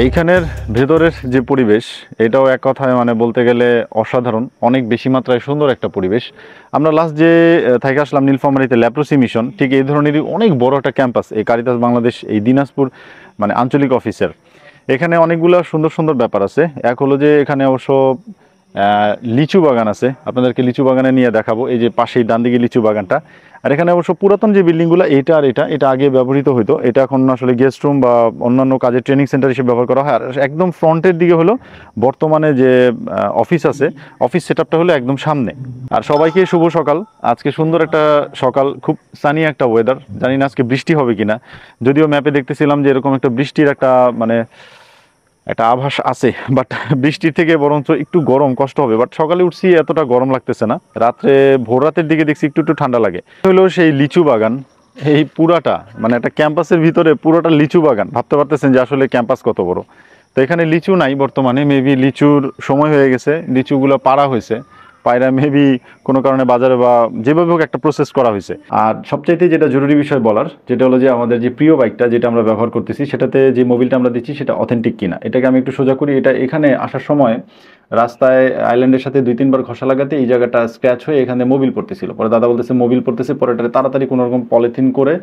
এইখানের ভেতরের যে পরিবেশ, এটাও এক কথায় মানে বলতে গেলে অসাধারণ, অনেক বেশি মাত্রায় সুন্দর একটা পরিবেশ। আমরা লাস্ট যে থেকে আসলাম নীলফামারীতে ল্যাপ্রোসি মিশন, ঠিক এই ধরনেরই অনেক বড় একটা ক্যাম্পাস এই কারিতাস বাংলাদেশ এই দিনাজপুর মানে আঞ্চলিক অফিসের। এখানে অনেকগুলো সুন্দর সুন্দর ব্যাপার আছে। এক হলো যে এখানে অবশ্য লিচু বাগান আছে, আপনাদেরকে লিচু বাগানে নিয়ে দেখাবো। এই যে পাশেই ডান দিকে লিচু বাগানটা। আর এখানে অবশ্য পুরাতন যে বিল্ডিংগুলো, এটা আর এটা আগে ব্যবহৃত হতো, এটা এখন আসলে গেস্ট রুম বা অন্যান্য কাজের ট্রেনিং সেন্টার হিসেবে ব্যবহার করা হয়। আর একদম ফ্রন্টের দিকে হলো বর্তমানে যে অফিস আছে, অফিস সেটআপটা হলো একদম সামনে। আর সবাইকে শুভ সকাল। আজকে সুন্দর একটা সকাল, খুব সানি একটা ওয়েদার। জানি না আজকে বৃষ্টি হবে কিনা, যদিও ম্যাপে দেখতেছিলাম যে এরকম একটা বৃষ্টির একটা মানে একটা আভাস আছে, বাট বৃষ্টির থেকে বরঞ্চ একটু গরম কষ্ট হবে। বাট সকালে উঠছি এতটা গরম লাগতেছে না, রাত্রে ভোর রাতের দিকে দেখছি একটু একটু ঠান্ডা লাগে। হলো সেই লিচু বাগান, এই পুরাটা মানে একটা ক্যাম্পাসের ভিতরে পুরোটা লিচু বাগান। ভাবতে পারতেছেন যে আসলে ক্যাম্পাস কত বড়। তো এখানে লিচু নাই বর্তমানে, মেবি লিচুর সময় হয়ে গেছে, লিচুগুলো পাড়া হয়েছে, পায়রা মেবি কোনো কারণে বাজারে বা যেভাবে হোক একটা প্রসেস করা হয়েছে। আর সবচাইতে যেটা জরুরি বিষয় বলার, যেটা হলো যে আমাদের যে প্রিয় বাইকটা যেটা আমরা ব্যবহার করতেছি, সেটাতে যে মোবিলটা আমরা দিচ্ছি সেটা অথেন্টিক কিনা। এটাকে আমি একটু সোজা করি। এটা এখানে আসার সময় রাস্তায় আইল্যান্ডের সাথে 2-3 বার ঘষা লাগাতে এই জায়গাটা স্ক্র্যাচ হয়ে এখানে মোবিল পড়তেছিল। পরে দাদা বলতেছে মোবিল পড়তেছে, পরে এটাকে তাড়াতাড়ি কোনো রকম পলিথিন করে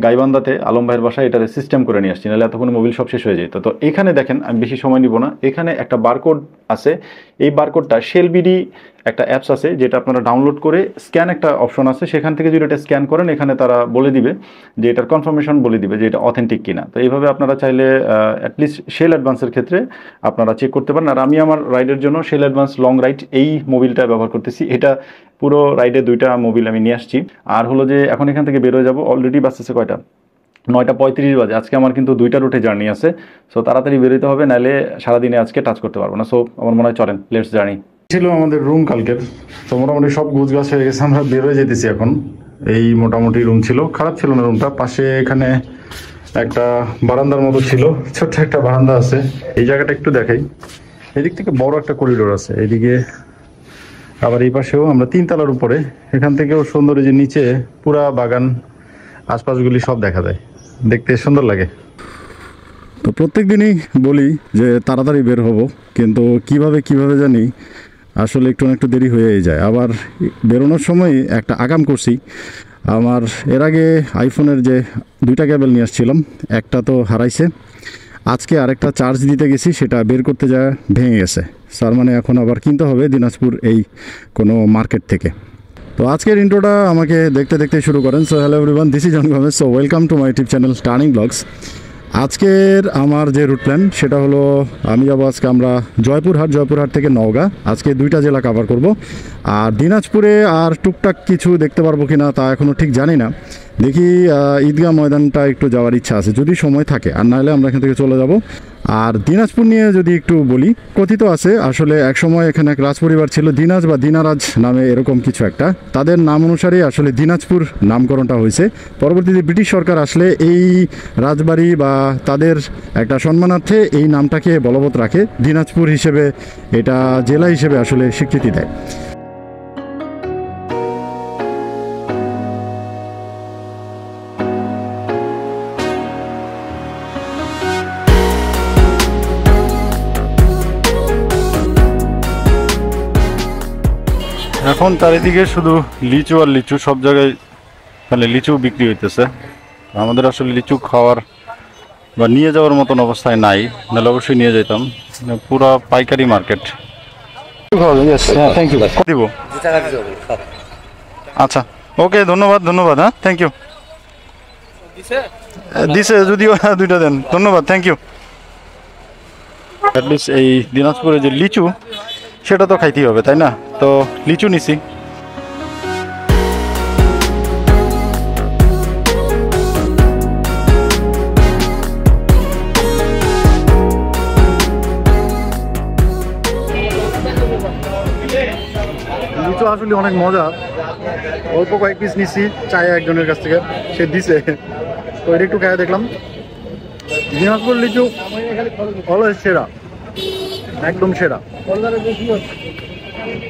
গাইবান্ধাতে আলম ভাইয়ের বাসায় এটার সিস্টেম করে নিয়ে আসছি, নাহলে এতক্ষণ মোবিল সব শেষ হয়ে যেত। তো এখানে দেখেন, আমি বেশি সময় নিব না, এখানে একটা বারকোড আছে। এই বারকোডটা শেলবিডি একটা অ্যাপস আছে, যেটা আপনারা ডাউনলোড করে স্ক্যান একটা অপশন আছে, সেখান থেকে যদি এটা স্ক্যান করেন এখানে তারা বলে দিবে যে এটার কনফার্মেশন বলে দিবে যে এটা অথেন্টিক কিনা। তো এইভাবে আপনারা চাইলে অ্যাটলিস্ট শেল অ্যাডভান্সের ক্ষেত্রে আপনারা চেক করতে পারেন। আর আমি আমার রাইডের জন্য শেল অ্যাডভান্স লং রাইড এই মোবিলটা ব্যবহার করতেছি। এটা পুরো রাইডে 2টা মোবিল আমি নিয়ে আসছি। আর হলো যে এখন এখান থেকে বেরোয় যাব, অলরেডি বাসতেছে কয়টা, 9টা 35 বাজে। আজকে আমার কিন্তু 2টা রুটে জার্নি আছে, সো তাড়াতাড়ি বেরোতে হবে, নাহলে সারাদিনে আজকে টাচ করতে পারবো না। সো আমার মনে হয় চলেন, লেটস জার্নি। ছিল আমাদের রুম কালকের, তো মোটামুটি সব গোছগাছ হয়ে গেছে, আমরা বেরোয় যেতেছি এখন। এই মোটামুটি রুম ছিল, খারাপ ছিল না রুমটা। পাশে এখানে একটা বারান্দার মতো ছিল, ছোট্ট একটা বারান্দা আছে। এই জায়গাটা একটু দেখাই, এদিক থেকে বড় একটা করিডোর আছে এদিকে, আবার এই পাশেও আমরা 3 তলার উপরে। এখান থেকেও সুন্দর, যে নিচে পুরা বাগান, আশপাশগুলি সব দেখা যায়, দেখতে সুন্দর লাগে। তো প্রত্যেক দিনই বলি যে তাড়াতাড়ি বের হব, কিন্তু কিভাবে জানি আসলে একটু না একটু দেরি হয়েই যায়। আবার বেরোনোর সময় একটা আগাম করছি, আমার এর আগে আইফোনের যে 2টা কেবল নিয়ে আসছিলাম, একটা তো হারাইছে। আজকে আরেকটা চার্জ দিতে গেছি, সেটা বের করতে যা ভেঙে গেছে। স্যার মানে এখন আবার কিনতে হবে দিনাজপুর এই কোনো মার্কেট থেকে। তো আজকের ইন্ট্রোটা আমাকে দেখতে শুরু করেন। So hello everyone, this is Johnny Gomez. So welcome to my YouTube channel Turning Blogs. আজকের আমার যে রুট প্ল্যান সেটা হলো, আমি যাবো আজকে আমরা জয়পুরহাট থেকে নওগাঁ। আজকে 2টা জেলা কভার করব। আর দিনাজপুরে আর টুকটাক কিছু দেখতে পারবো কি না তা এখনও ঠিক জানি না। দেখি ঈদগাহ ময়দানটা একটু যাওয়ার ইচ্ছা আছে যদি সময় থাকে, আর নাহলে আমরা এখান থেকে চলে যাব। আর দিনাজপুর নিয়ে যদি একটু বলি, কথিত আছে আসলে একসময় এখানে এক রাজপরিবার ছিল, দিনাজ বা দিনারাজ নামে এরকম কিছু একটা। তাদের নাম অনুসারেই আসলে দিনাজপুর নামকরণটা হয়েছে। পরবর্তীতে ব্রিটিশ সরকার আসলে এই রাজবাড়ি বা তাদের একটা সম্মানার্থে এই নামটাকে বলবৎ রাখে, দিনাজপুর হিসেবে এটা জেলা হিসেবে আসলে স্বীকৃতি দেয়। এখন চারিদিকে শুধু লিচু আর লিচু, সব জায়গায় মানে লিচু বিক্রি হইতেছে। আমাদের আসলে লিচু খাওয়ার বা নিয়ে যাওয়ার মতন অবস্থায় নাই, নাহলে অবশ্যই নিয়ে যেতাম। পুরা পাইকারি মার্কেট। Thank you. দিব আচ্ছা, ওকে, ধন্যবাদ। হ্যাঁ, থ্যাংক ইউ। দিছে যদিও 2টা দেন, ধন্যবাদ, থ্যাংক ইউ। অ্যাটলিস্ট এই দিনাজপুরে যে লিচু সেটা তো খাইতেই হবে, তাই না? তো লিচু নিছি। লিচু আসলে অনেক মজা, অল্প কয়েক পিস নিছি চায় একজনের কাছ থেকে, সে দিছে, তো এটা একটু খাই দেখলাম। দিনাজপুর লিচু অলওয়েজ সেরা, একদম সেরা।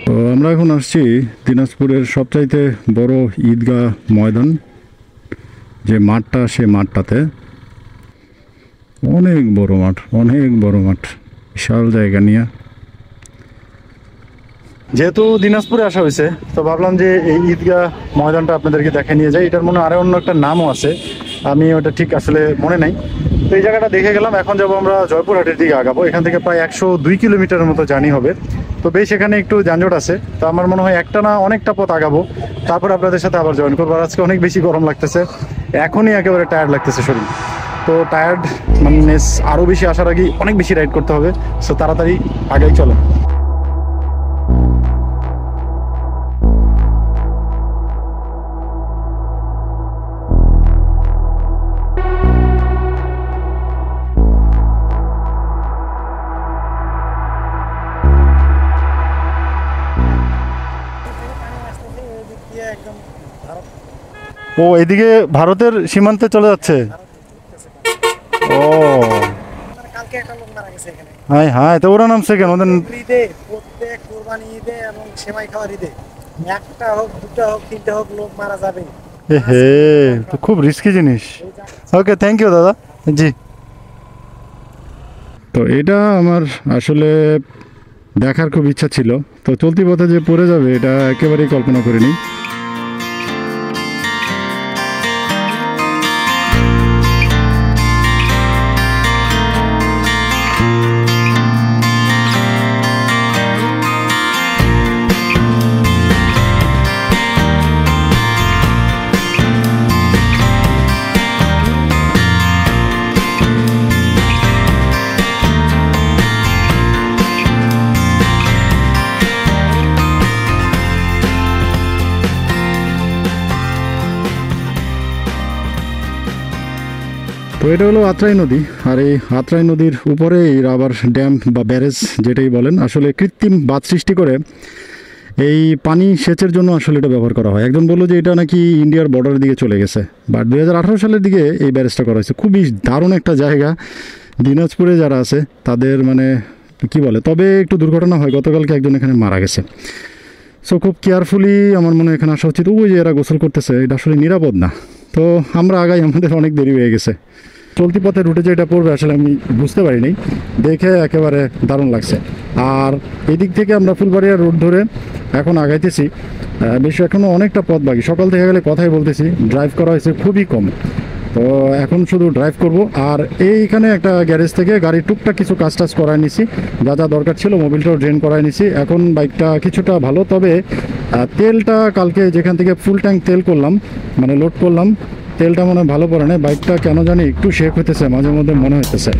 তো আমরা এখন আসছি দিনাজপুরের সবচাইতে বড় ঈদগাহ ময়দান যে মাঠটা, সে মাঠটাতে। অনেক বড় মাঠ, অনেক বড় মাঠ, বিশাল জায়গা নিয়ে। যেহেতু দিনাজপুরে আসা হয়েছে তো ভাবলাম যে এই ঈদগাহ ময়দানটা আপনাদেরকে দেখে নিয়ে যাই। এটার মনে আরো অন্য একটা নামও আছে, আমি ওটা ঠিক আসলে মনে নাই। তো এই জায়গাটা দেখে গেলাম। এখন যাবো আমরা জয়পুরহাটের দিকে আগাবো। এখান থেকে প্রায় 102 কিলোমিটারের মতো জার্নি হবে। তো বেশ এখানে একটু যানজট আছে, তো আমার মনে হয় একটা না অনেকটা পথ আগাবো, তারপর আপনাদের সাথে আবার জয়েন করবো। আর আজকে অনেক বেশি গরম লাগতেছে, এখনই একেবারে টায়ার্ড লাগতেছে শরীর। তো টায়ার্ড মানে আরও বেশি আসার আগেই অনেক বেশি রাইড করতে হবে, সো তাড়াতাড়ি আগেই চলো। ও এদিকে ভারতের সীমান্তে চলে যাচ্ছে। ও হ্যাঁ হ্যাঁ, তো ওরা নামছে কেন? ওদের ঈদে, প্রত্যেক কোরবানি ঈদে এবং সেমাই খাওয়ার ঈদে একটা হোক, দুটা হোক, তিনটা হোক লোক মারা যাবে। হে, তো খুব রিস্কি জিনিস। ওকে, থ্যাংক ইউ দাদা। জি, তো এটা আমার আসলে দেখার খুব ইচ্ছা ছিল। তো চলতি পথে যে পড়ে যাবে এটা একেবারেই কল্পনা করিনি। তো এটা হলো আত্রাই নদী, আর এই আত্রাই নদীর উপরে এই রাবার ড্যাম বা ব্যারেজ যেটাই বলেন, আসলে কৃত্রিম বাঁধ সৃষ্টি করে এই পানি সেচের জন্য আসলে এটা ব্যবহার করা হয়। একজন বললো যে এটা নাকি ইন্ডিয়ার বর্ডারের দিকে চলে গেছে, বাট 2018 সালের দিকে এই ব্যারেজটা করা হয়েছে। খুবই দারুণ একটা জায়গা। দিনাজপুরে যারা আছে তাদের মানে কি বলে, তবে একটু দুর্ঘটনা হয়, গতকালকে একজন এখানে মারা গেছে। সো খুব কেয়ারফুলি আমার মনে হয় এখানে আসা উচিত। ওই যে এরা গোসল করতেছে, এটা আসলে নিরাপদ না। তো আমরা আগাই, আমাদের অনেক দেরি হয়ে গেছে। চলতি পথে রুটে যেটা পড়বে আসলে আমি বুঝতে পারিনি, দেখে একেবারে দারুণ লাগছে। আর এদিক থেকে আমরা ফুলবাড়িয়ার রুট ধরে এখন আগাইতেছি। বেশি এখনও অনেকটা পথ বাকি। সকাল থেকে গেলে কথাই বলতেছি, ড্রাইভ করা হয়েছে খুবই কম। তো এখন শুধু ড্রাইভ করব। আর এইখানে একটা গ্যারেজ থেকে গাড়ির টুকটাক কিছু কাজ টাজ করায় নিছি, যা যা দরকার ছিল, মোবিলটাও ড্রেন করায় নিছি। এখন বাইকটা কিছুটা ভালো, তবে তেলটা কালকে যেখান থেকে ফুল ট্যাঙ্ক তেল করলাম, মানে লোড করলাম, তেলটা মনে হয় ভালো পড়ে না। বাইকটা কেন জানি একটু শেক হইতেছে মাঝে মধ্যে মনে হইতেছে।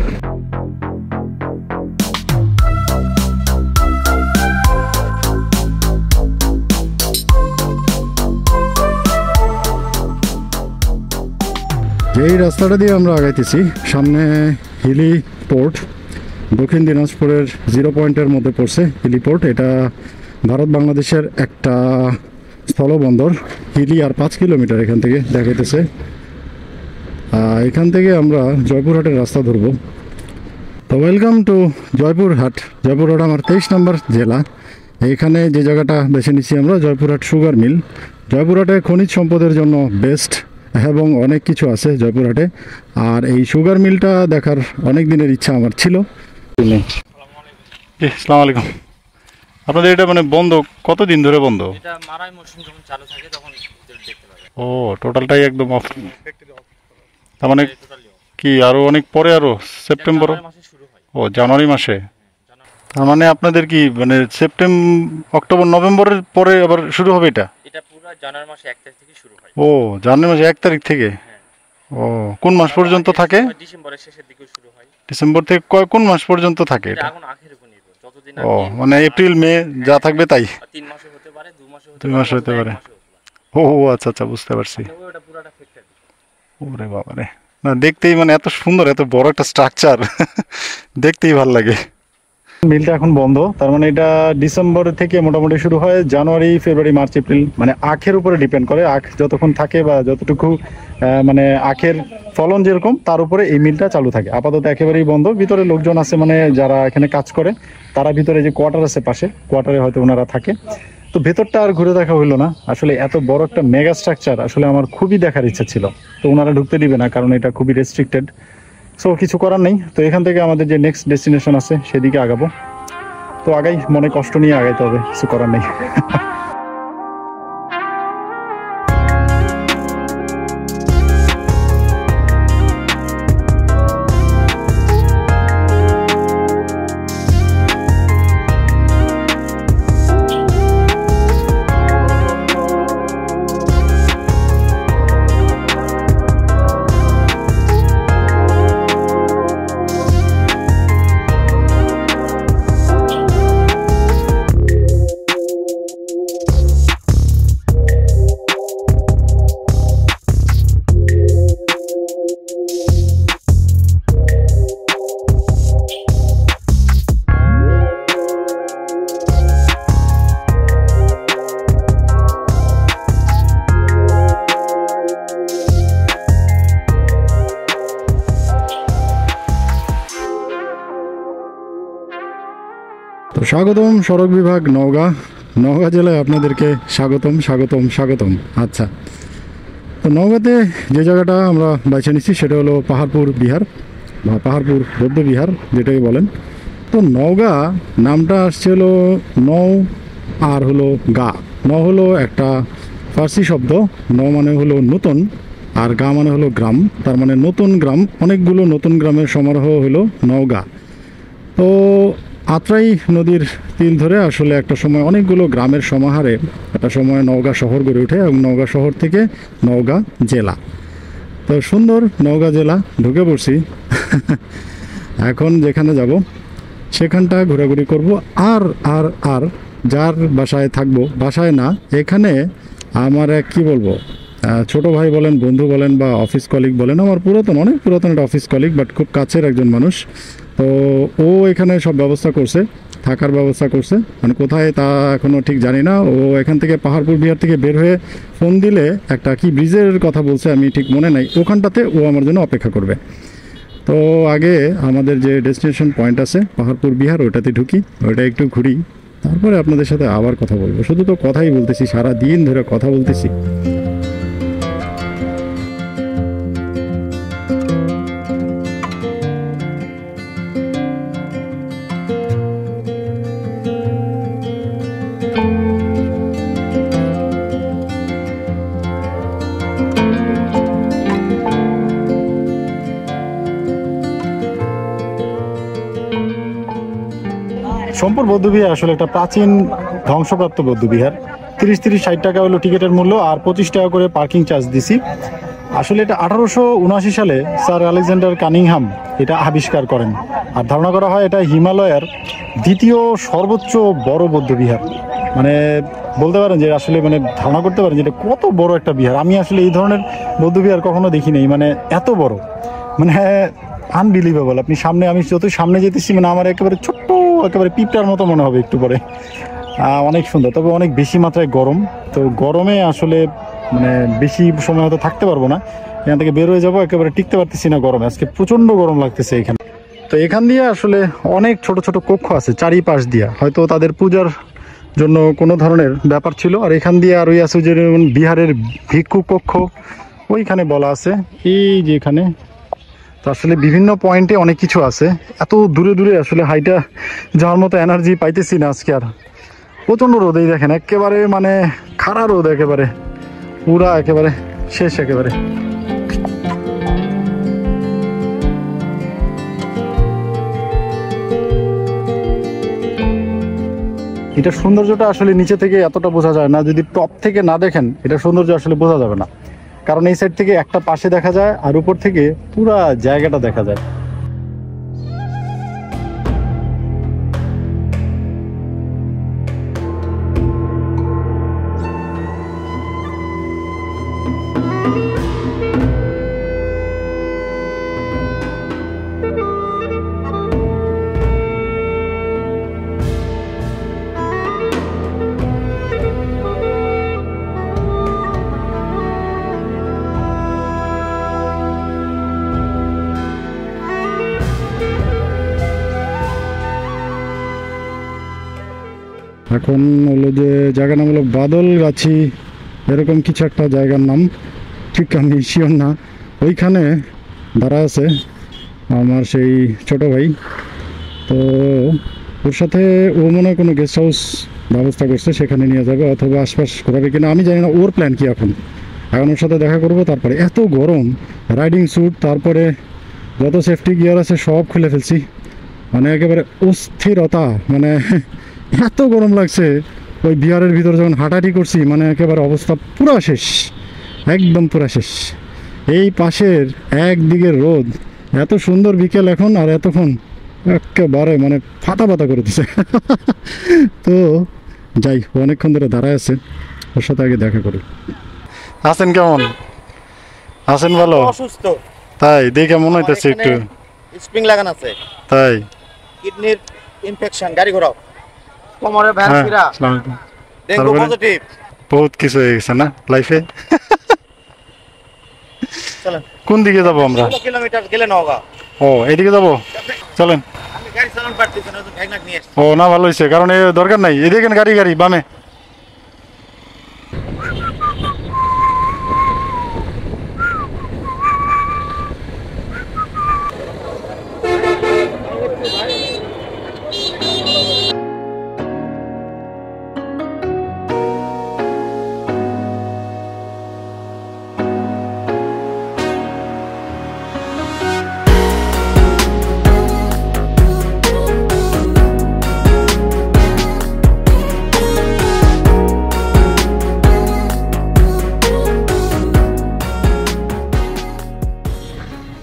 যেই রাস্তাটা দিয়ে আমরা আগাইতেছি, সামনে হিলি পোর্ট, দক্ষিণ দিনাজপুরের 0 পয়েন্টের মধ্যে পড়ছে হিলি পোর্ট। এটা ভারত বাংলাদেশের একটা স্থলবন্দর। হিলি আর 5 কিলোমিটার এখান থেকে দেখাইতেছে। এখান থেকে আমরা জয়পুরহাটের রাস্তা ধরবো। তো ওয়েলকাম টু জয়পুরহাট। জয়পুরহাট আমার 23 নম্বর জেলা। এইখানে যে জায়গাটা বেছে নিচ্ছি আমরা, জয়পুরহাট সুগার মিল। জয়পুরহাটে খনিজ সম্পদের জন্য বেস্ট এবং অনেক কিছু আছে জয়পুরহাটে। আর এই সুগার মিলটা দেখার অনেক দিনের ইচ্ছা আমার ছিল। আসসালামু আলাইকুম। আপনাদের এটা মানে বন্ধ কতদিন ধরে বন্ধ? এটা মারাই মৌসুম যখন চালু থাকে তখন দেখতে পাবে। ও, টোটালটাই একদম অফ। তার মানে কি আরো অনেক পরে, আরো সেপ্টেম্বর? ও, জানুয়ারি মাসে। তার মানে আপনাদের কি মানে সেপ্টেম্বর, অক্টোবর, নভেম্বরের পরে আবার শুরু হবে এটা? এটা পুরো জানুয়ারি মাসে 1 তারিখ থেকে শুরু হয়। ও, জানুয়ারি মাসে 1 তারিখ থেকে। ও, কোন মাস পর্যন্ত থাকে? ডিসেম্বরের শেষের দিকে শুরু হয়। ডিসেম্বর থেকে কোন মাস পর্যন্ত থাকে এটা? এখন আখের উপর নির্ভর, যতদিন ও, মানে এপ্রিল মে যা থাকবে তাই? 3 মাসে হতে পারে, 2 মাসে হতে পারে, 2 মাস হতে পারে। ও আচ্ছা আচ্ছা, বুঝতে পারছি। ওটা পুরোটা ফেক্টরি। ওরে বাবা রে, না দেখতেই মানে এত সুন্দর, এত বড় একটা স্ট্রাকচার, দেখতেই ভালো লাগে। মিলটা এখন বন্ধ, তার মানে এটা ডিসেম্বর থেকে মোটামুটি শুরু হয়, জানুয়ারি, ফেব্রুয়ারি, মার্চ, এপ্রিল, মানে আখের উপরে ডিপেন্ড করে। আখ যতক্ষণ থাকে বা যতটুকু মানে আখের ফলন যেরকম, তার উপরে এই মিলটা চালু থাকে। আপাতত একেবারেই বন্ধ। ভিতরে লোকজন আছে, মানে যারা এখানে কাজ করে তারা ভিতরে, যে কোয়ার্টার আছে পাশে, কোয়ার্টারে হয়তো ওনারা থাকে। তো ভেতরটা আর ঘুরে দেখা হইলো না। আসলে এত বড় একটা মেগা স্ট্রাকচার আসলে আমার খুবই দেখার ইচ্ছা ছিল, তো ওনারা ঢুকতে দিবে না, কারণ এটা খুবই রেস্ট্রিক্টেড। সো কিছু করার নেই। তো এখান থেকে আমাদের যে নেক্সট ডেস্টিনেশন আছে সেদিকে আগাবো। তো আগাই, মনে কষ্ট নিয়ে আগাইতে হবে, কিছু করার নেই। তো স্বাগতম সড়ক বিভাগ নওগাঁ, নওগাঁ জেলায় আপনাদেরকে স্বাগতম স্বাগতম স্বাগতম। আচ্ছা, তো নওগাঁতে যে জায়গাটা আমরা বেছে নিচ্ছি সেটা হলো পাহাড়পুর বিহার বা পাহাড়পুর বৌদ্ধ বিহার যেটাই বলেন। তো নওগাঁ নামটা আসছে হলো নও আর হলো গা। ন হলো একটা ফার্সি শব্দ, ন মানে হলো নতুন, আর গা মানে হলো গ্রাম, তার মানে নতুন গ্রাম। অনেকগুলো নতুন গ্রামের সমারোহ হলো নওগাঁ। তো আত্রাই নদীর তীর ধরে আসলে একটা সময় অনেকগুলো গ্রামের সমাহারে একটা সময় নওগাঁ শহর গড়ে ওঠে, এবং নওগাঁ শহর থেকে নওগাঁ জেলা। তো সুন্দর নওগাঁ জেলা ঢুকে পড়ছি। এখন যেখানে যাব সেখানটা ঘোরাঘুরি করব, আর আর আর যার বাসায় থাকবো, বাসায় না, এখানে আমার এক কী বলবো, ছোট ভাই বলেন, বন্ধু বলেন, বা অফিস কলিগ বলেন, আমার পুরাতন, অনেক পুরাতন একটা অফিস কলিগ, বাট খুব কাছের একজন মানুষ। তো ও এখানে সব ব্যবস্থা করছে, থাকার ব্যবস্থা করছে, মানে কোথায় তা এখনও ঠিক জানি না। ও এখান থেকে পাহাড়পুর বিহার থেকে বের হয়ে ফোন দিলে একটা কি ব্রিজের কথা বলছে, আমি ঠিক মনে নাই, ওখানটাতে ও আমার জন্য অপেক্ষা করবে। তো আগে আমাদের যে ডেস্টিনেশন পয়েন্ট আছে পাহাড়পুর বিহার, ওটাতে ঢুকি, ওটা একটু ঘুরি, তারপরে আপনাদের সাথে আবার কথা বলবো। শুধু তো কথাই বলতেছি, সারা দিন ধরে কথা বলতেছি। সোমপুর বৌদ্ধবিহার আসলে একটা প্রাচীন ধ্বংসপ্রাপ্ত বৌদ্ধবিহার। 30-60 টাকা হলো টিকিটের মূল্য, আর 25 টাকা করে পার্কিং চার্জ দিছি। আসলে এটা 1879 সালে স্যার আলেকজান্ডার কানিংহাম এটা আবিষ্কার করেন, আর ধারণা করা হয় এটা হিমালয়ের দ্বিতীয় সর্বোচ্চ বড় বৌদ্ধবিহার। মানে বলতে পারেন যে আসলে মানে ধারণা করতে পারেন যে এটা কত বড় একটা বিহার। আমি আসলে এই ধরনের বৌদ্ধবিহার কখনো দেখি নাই, মানে এত বড়, মানে আনবিলিভেবল। আপনি সামনে, আমি যত সামনে যেতেছি, মানে আমার একেবারে ছোট্ট, একেবারে পিঁপড়ার মতো মনে হবে একটু পরে। অনেক সুন্দর, তবে অনেক বেশি মাত্রায় গরম। তো গরমে আসলে মানে বেশি সময় হয়তো থাকতে পারবো না, এখান থেকে বের হয়ে যাবো, একেবারে টিকতে পারতেছি না গরমে। আজকে প্রচণ্ড গরম লাগতেছে এখানে। তো এখান দিয়ে আসলে অনেক ছোট ছোট কক্ষ আছে চারিপাশ দিয়া, হয়তো তাদের পূজার জন্য কোনো ধরনের ব্যাপার ছিল। আর এখান দিয়ে আর ওই আছে যে বিহারের ভিক্ষু কক্ষ, ওইখানে বলা আছে, এই যে এখানে। তো আসলে বিভিন্ন পয়েন্টে অনেক কিছু আছে। এত দূরে দূরে আসলে হাইটা যাওয়ার মতো এনার্জি পাইতেছি না আজকে আর। প্রচণ্ড রোদেই দেখেন, একেবারে মানে খাড়া রোদ, একেবারে পুরা একেবারে শেষ একেবারে। এটা সৌন্দর্যটা আসলে নিচে থেকে এতটা বোঝা যায় না, যদি টপ থেকে না দেখেন এটা সৌন্দর্য আসলে বোঝা যাবে না। কারণ এই সাইড থেকে একটা পাশে দেখা যায়, আর উপর থেকে পুরা জায়গাটা দেখা যায়। এখন হলো যে জায়গার নাম হলো বাদলগাছি, এরকম কিছু একটা জায়গার নাম, ঠিক আমি শিওর না। ওইখানে দাঁড়া আছে আমার সেই ছোট ভাই। তো ওর সাথে ও মনে হয় কোনো গেস্ট হাউস ব্যবস্থা করছে, সেখানে নিয়ে যাবে অথবা আশপাশ ঘোরাবে কিনা আমি জানি না। ওর প্ল্যান কি এখন ওর সাথে দেখা করব। তারপরে এত গরম, রাইডিং স্যুট তারপরে যত সেফটি গিয়ার আছে সব খুলে ফেলছি, মানে একেবারে অস্থিরতা, মানে এত গরম লাগছে। ওই বিহারের ভিতরে যখন হাঁটাহাঁটি করছি মানে একেবারে অবস্থা পুরো শেষ, একদম পুরো শেষ। এই পাশের একদিকে রোদ, এত সুন্দর বিকেল এখন, আর এতক্ষণ একেবারে মানে ফাটা ফাটা করে দিছে। তো যাই, অনেকক্ষণ ধরে দাঁড়ায় আছে, ওর সাথে আগে দেখা করি। আছেন কেমন? আছেন ভালো? অসুস্থ, তাই দেখে মনে হইতেছে একটু। স্প্রিং লাগানো আছে, তাই কিডনির ইনফেকশন, গাড়ি ঘোরাও, কোমরে ভ্যান হ্যাঁ, ফিরা, আসসালামু আলাইকুম। ডেঙ্গু তারপরে? পজিটিভ। বহুত কিছু হয়ে গেছে না লাইফে। চলেন, কোন দিকে যাবো আমরা? 16 কিলোমিটার গেলে নওগাঁ। ও এইদিকে যাবো, চলেন। আমি গাড়ি চালান পারতেছি না, তো ভ্যাগনাক নিয়ে এসেছি। ও না, ভালো হয়েছে, কারণ এ দরকার নাই। এদিকে গাড়ি গাড়ি বামে।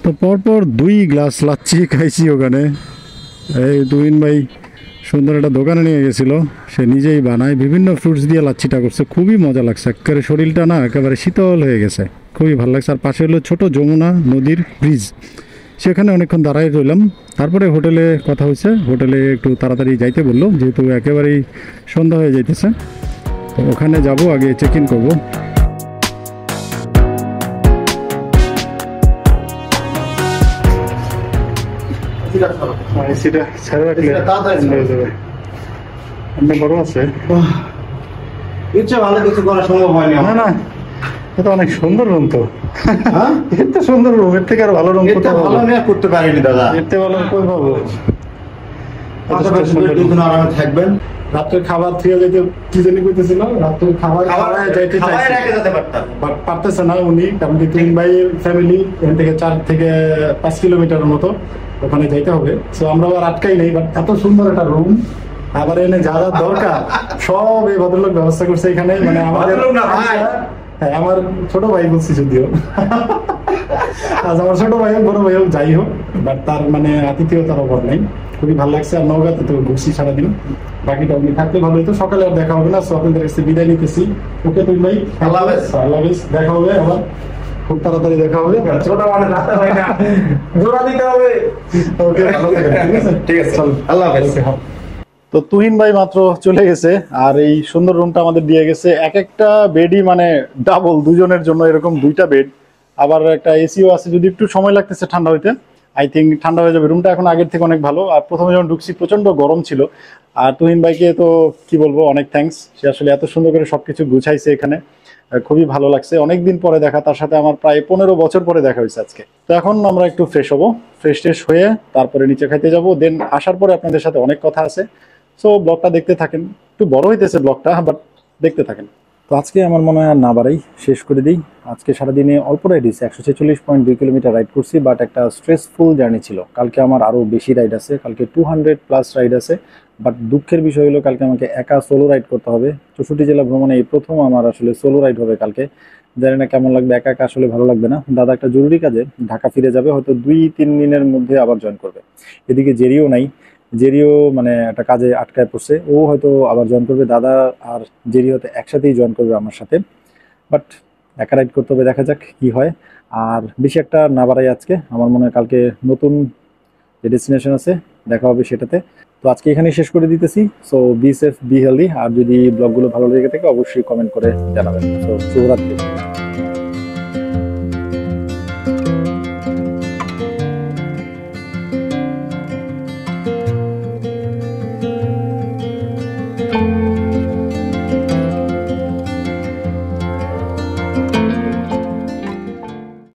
তো পরপর 2 গ্লাস লাচ্ছি খাইছি ওখানে। এই তুহিন ভাই সুন্দর একটা দোকানে নিয়ে গেছিল, সে নিজেই বানায়, বিভিন্ন ফ্রুটস দিয়ে লাচ্ছিটা করছে, খুবই মজা লাগছে। একেবারে শরীরটা না একেবারে শীতল হয়ে গেছে, খুবই ভালো লাগছে। আর পাশে হলো ছোট যমুনা নদীর ব্রিজ, সেখানে অনেকক্ষণ দাঁড়াই রইলাম। তারপরে হোটেলে কথা হয়েছে, হোটেলে একটু তাড়াতাড়ি যাইতে বললো, যেহেতু একেবারেই সন্ধ্যা হয়ে যাইতেছে। তো ওখানে যাব, আগে চেক ইন করবো। এসিটা ছেড়ে রাখলে হয়ে যাবে। আপনার বড় আছে? ইচ্ছা ভালো কিছু করা সম্ভব হয়নি না না, এটা অনেক সুন্দর রুম তো। হ্যাঁ, এর তো সুন্দর রুম, এর থেকে আর ভালো রুম এটা কোথাও ভালো পাবো? নিয়ে করতে পারিনি দাদা। এর থেকে ভালো কই পাবো? পাশাপাশি দুজন আরামে থাকবেন, রাত্রে খাবার খেয়ে যেতে কি জানি কইতেছিল, রাত্রে খাবার খাওয়ায় যাইতে খাওয়াই চাইছে, রেখে যেতে পারতাম। বাট পারতেছে না উনি, কারণ কি 3 ভাই ফ্যামিলি, এখান থেকে 4 থেকে 5 কিলোমিটারের মতো ওখানে যাইতে হবে। তো আমরা আবার আটকাই নেই, বাট এত সুন্দর একটা রুম, আবার এনে যা যা দরকার সব এই ভদ্রলোক ব্যবস্থা করছে এখানে। মানে আমাদের, ভদ্রলোক না ভাই। হ্যাঁ আমার ছোট ভাই বলছি যদিও। আজ আমার ছোট ভাই হোক বড় ভাই হোক যাই হোক, বাট তার মানে আতিথেয়তার অভাব নেই, খুবই ভালো লাগছে। আর নওগাঁতে তো ঘুরছি সারাদিন, বাকিটা উনি থাকলে ভালো হতো। সকালে আর দেখা হবে না, সো আপনাদের কাছে বিদায় নিতেছি। ওকে তুই ভাই, আল্লাহ হাফেজ। আল্লাহ হাফেজ, দেখা হবে আবার, খুব তাড়াতাড়ি দেখা হবে। ছোট মানে রাস্তা হয় না, জোড়া দিতে হবে। ওকে, ভালো থাকেন, ঠিক আছে? ঠিক আছে, চল, আল্লাহ হাফেজ। ওকে, হ্যাঁ। তো তুহিন ভাই মাত্র চলে গেছে, আর এই সুন্দর রুমটা আমাদের দিয়ে গেছে। এক একটা বেডই মানে ডাবল, দুজনের জন্য এরকম 2টা বেড, আবার একটা এসিও আছে। যদি একটু সময় লাগতেছে ঠান্ডা হইতে, আই থিঙ্ক ঠান্ডা হয়ে যাবে। রুমটা এখন আগের থেকে অনেক ভালো। আর প্রথমে যখন ঢুকছি প্রচন্ড গরম ছিল। আর তুহিন ভাইকে তো কি বলবো, অনেক থ্যাঙ্কস, সে আসলে এত সুন্দর করে সবকিছু গুছাইছে এখানে, খুবই ভালো লাগছে। অনেকদিন পরে দেখা, তার সাথে আমার প্রায় 15 বছর পরে দেখা হয়েছে আজকে। তো এখন আমরা একটু ফ্রেশ হবো, ফ্রেশ ট্রেশ হয়ে তারপরে নিচে খাইতে যাবো। দেন আসার পরে আপনাদের সাথে অনেক কথা আছে, সো ব্লগটা দেখতে থাকেন। একটু বড় হইতেছে ব্লগটা, বাট দেখতে থাকেন। তো আজকে আমার মনে হয় আর না বাড়াই, শেষ করে দিই। আজকে সারাদিনে অল্প রাইড হয়েছে, 146.2 কিলোমিটার রাইড করছি, বাট একটা স্ট্রেসফুল জার্নি ছিল। কালকে আমার আরও বেশি রাইড আছে, কালকে 200+ রাইড আছে। বাট দুঃখের বিষয় হলো কালকে আমাকে একা সোলো রাইড করতে হবে। 64 জেলা ভ্রমণে এই প্রথম আমার আসলে সোলো রাইড হবে কালকে। জানি না কেমন লাগবে, একা একা আসলে ভালো লাগবে না। দাদা একটা জরুরি কাজে ঢাকা ফিরে যাবে, হয়তো 2-3 দিনের মধ্যে আবার জয়েন করবে। এদিকে জেরিও নাই, জেরিও মানে একটা কাজে আটকায় পড়ছে, ও হয়তো আবার জয়েন করবে। দাদা আর জেরি হয়তো একসাথেই জয়েন করবে আমার সাথে, বাট একা রাইড করতে হবে, দেখা যাক কি হয়। আর বেশি একটা না বাড়াই আজকে, আমার মনে হয় কালকে নতুন যে ডেস্টিনেশন আছে দেখা হবে সেটাতে। তো আজকে এখানেই শেষ করে দিতেছি। So be safe, be healthy. আর যদি ব্লগগুলো ভালো লেগে থাকে অবশ্যই কমেন্ট করে জানাবেন। সো শুভরাত্রি।